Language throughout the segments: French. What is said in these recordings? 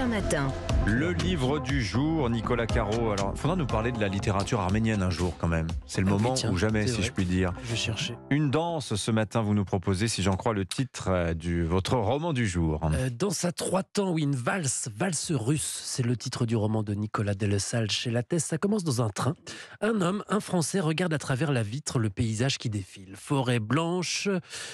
Matin. Le livre du jour, Nicolas Caro. Alors, il faudra nous parler de la littérature arménienne un jour quand même. C'est le moment ou jamais, si je puis dire. Je vais chercher. Une danse, ce matin, vous nous proposez, si j'en crois, le titre de votre roman du jour. Danse à trois temps, oui, une valse russe. C'est le titre du roman de Nicolas Delessal chez Lattès. Ça commence dans un train. Un homme, un Français, regarde à travers la vitre le paysage qui défile. Forêt blanche,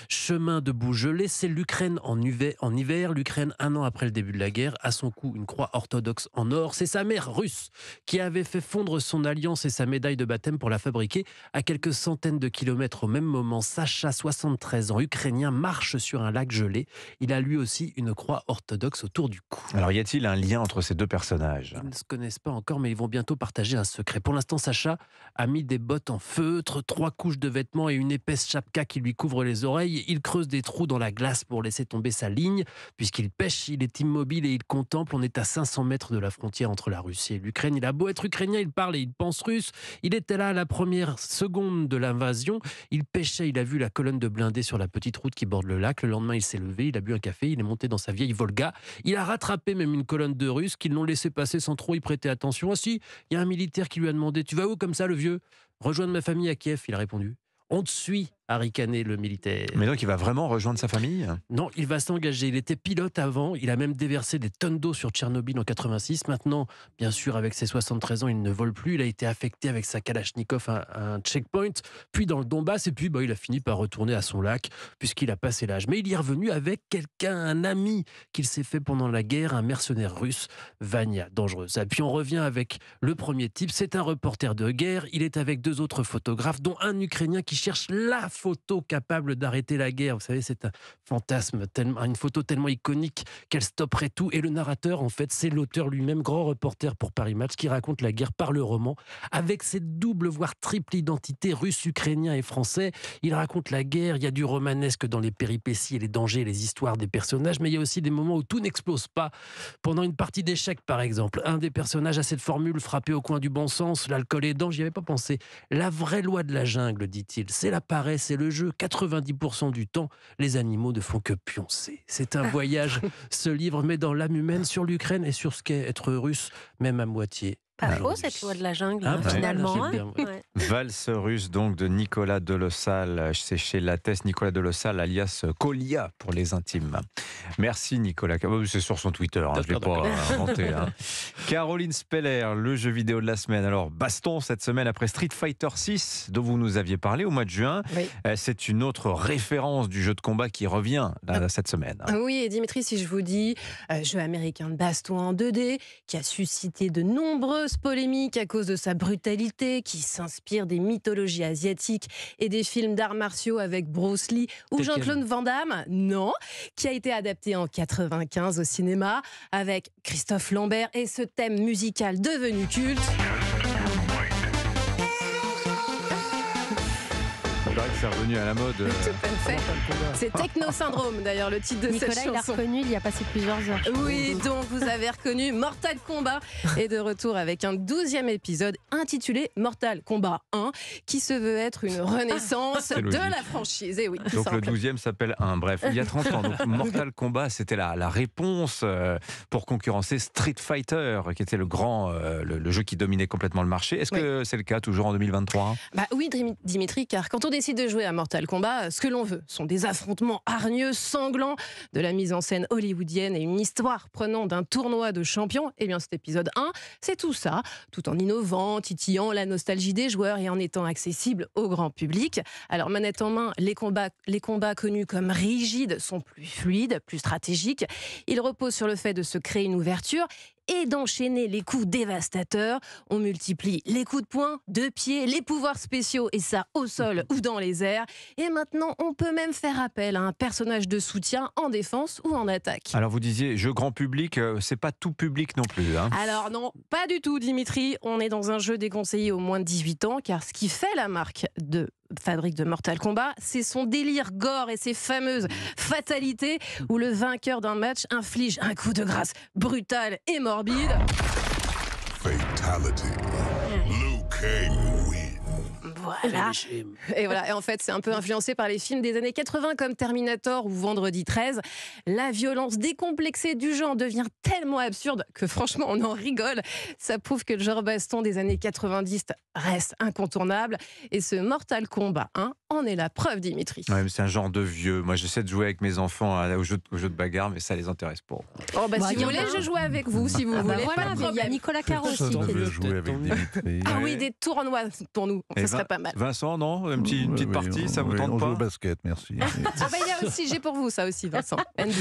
chemin de boue gelée. C'est l'Ukraine en hiver. L'Ukraine, un an après le début de la guerre. À son cou, une croix orthodoxe en or. C'est sa mère russe qui avait fait fondre son alliance et sa médaille de baptême pour la fabriquer. À quelques centaines de kilomètres au même moment, Sacha, 73 ans, ukrainien, marche sur un lac gelé. Il a lui aussi une croix orthodoxe autour du cou. Alors, y a-t-il un lien entre ces deux personnages ? Ils ne se connaissent pas encore, mais ils vont bientôt partager un secret. Pour l'instant, Sacha a mis des bottes en feutre, 3 couches de vêtements et une épaisse chapka qui lui couvre les oreilles. Il creuse des trous dans la glace pour laisser tomber sa ligne. Puisqu'il pêche, il est immobile et il contemple. On est à 500 mètres de la frontière entre la Russie et l'Ukraine. Il a beau être ukrainien, il parle et il pense russe. Il était là à la première seconde de l'invasion. Il pêchait, il a vu la colonne de blindés sur la petite route qui borde le lac. Le lendemain, il s'est levé, il a bu un café, il est monté dans sa vieille Volga. Il a rattrapé même une colonne de Russes qui l'ont laissé passer sans trop y prêter attention. Ah si, il y a un militaire qui lui a demandé « Tu vas où comme ça, le vieux ?»« Rejoindre ma famille à Kiev », il a répondu. « On te suit », a ricané le militaire. Mais donc, il va vraiment rejoindre sa famille ? Non, il va s'engager. Il était pilote avant. Il a même déversé des tonnes d'eau sur Tchernobyl en 86. Maintenant, bien sûr, avec ses 73 ans, il ne vole plus. Il a été affecté avec sa Kalachnikov à un checkpoint, puis dans le Donbass, et puis il a fini par retourner à son lac, puisqu'il a passé l'âge. Mais il y est revenu avec quelqu'un, un ami qu'il s'est fait pendant la guerre, un mercenaire russe, Vania, dangereuse. Et puis on revient avec le premier type. C'est un reporter de guerre. Il est avec 2 autres photographes, dont un Ukrainien qui cherche la photo capable d'arrêter la guerre. Vous savez, c'est un fantasme, une photo tellement iconique qu'elle stopperait tout. Et le narrateur, en fait, c'est l'auteur lui-même, grand reporter pour Paris Match, qui raconte la guerre par le roman, avec cette double, voire triple identité russe, ukrainien et français. Il raconte la guerre, il y a du romanesque dans les péripéties et les dangers et les histoires des personnages, mais il y a aussi des moments où tout n'explose pas. Pendant une partie d'échecs, par exemple, un des personnages a cette formule frappée au coin du bon sens, l'alcool aidant, j'y avais pas pensé. La vraie loi de la jungle, dit-il, c'est la paresse, c'est le jeu. 90% du temps, les animaux ne font que pioncer. C'est un voyage, ce livre, mais dans l'âme humaine, sur l'Ukraine et sur ce qu'est être russe, même à moitié. Pas faux, cette loi de la jungle, finalement. Valse russe, donc, de Nicolas Delessal. C'est chez Lattès, Nicolas Delessal, alias Colia, pour les intimes. Merci, Nicolas. C'est sur son Twitter, je ne l'ai pas inventé. Caroline Speller, le jeu vidéo de la semaine. Alors, baston cette semaine après Street Fighter 6, dont vous nous aviez parlé au mois de juin. Oui. C'est une autre référence du jeu de combat qui revient cette semaine. Oui, et Dimitri, si je vous dis jeu américain de baston en 2D, qui a suscité de nombreuses polémiques à cause de sa brutalité, qui s'inspire des mythologies asiatiques et des films d'arts martiaux avec Bruce Lee ou Jean-Claude Van Damme, non, qui a été adapté en 95 au cinéma avec Christophe Lambert et ce thème musical devenu culte. C'est revenu à la mode. Tout à fait. C'est Techno Syndrome, d'ailleurs, le titre de Nicolas, cette chanson. il a reconnu, il y a passé plusieurs heures. Oui, donc vous avez reconnu Mortal Kombat est de retour avec un 12e épisode intitulé Mortal Kombat 1, qui se veut être une renaissance de la franchise. Et oui, donc le 12e s'appelle 1. Bref, il y a 30 ans, donc Mortal Kombat, c'était la réponse pour concurrencer Street Fighter, qui était le jeu qui dominait complètement le marché. Est-ce que c'est le cas toujours en 2023 ? Oui, Dimitri, car quand on décide de jouer à Mortal Kombat, ce que l'on veut sont des affrontements hargneux, sanglants, de la mise en scène hollywoodienne et une histoire prenant d'un tournoi de champions. Eh bien, cet épisode 1, c'est tout ça, tout en innovant, titillant la nostalgie des joueurs et en étant accessible au grand public. Alors, manette en main, les combats connus comme rigides sont plus fluides, plus stratégiques. Ils reposent sur le fait de se créer une ouverture et d'enchaîner les coups dévastateurs. On multiplie les coups de poing, de pied, les pouvoirs spéciaux, et ça au sol ou dans les airs. Et maintenant, on peut même faire appel à un personnage de soutien en défense ou en attaque. Alors vous disiez, jeu grand public, c'est pas tout public non plus. Alors non, pas du tout, Dimitri. On est dans un jeu déconseillé aux moins de 18 ans, car ce qui fait la marque de fabrique de Mortal Kombat, c'est son délire gore et ses fameuses fatalités où le vainqueur d'un match inflige un coup de grâce brutal et morbide. Fatality. Liu Kang wins. Voilà. Et voilà. Et en fait, c'est un peu influencé par les films des années 80 comme Terminator ou Vendredi 13. La violence décomplexée du genre devient tellement absurde que franchement, on en rigole. Ça prouve que le genre baston des années 90 reste incontournable. Et ce Mortal Kombat 1 en est la preuve, Dimitri. Ouais, mais c'est un genre de vieux. Moi, j'essaie de jouer avec mes enfants aux jeux de bagarre, mais ça les intéresse pas. Oh, si vous voulez, je joue avec vous, si vous voulez. Voilà, Pas de mais il y a problème. Nicolas Caro aussi. Personne ne qui est veut là. jouer avec Dimitri. Ah oui, des tournois pour nous, Et ça serait pas mal. Vincent, non? Une petite partie, ça vous tente on joue pas? au basket, merci. Il y a aussi, j'ai pour vous ça aussi, Vincent. NBA.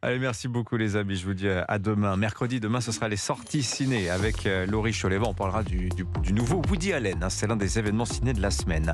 Allez, merci beaucoup les amis. Je vous dis à demain. Mercredi, demain, ce sera les sorties ciné avec Laurie Choleva. On parlera du nouveau Woody Allen. C'est l'un des événements ciné de la semaine.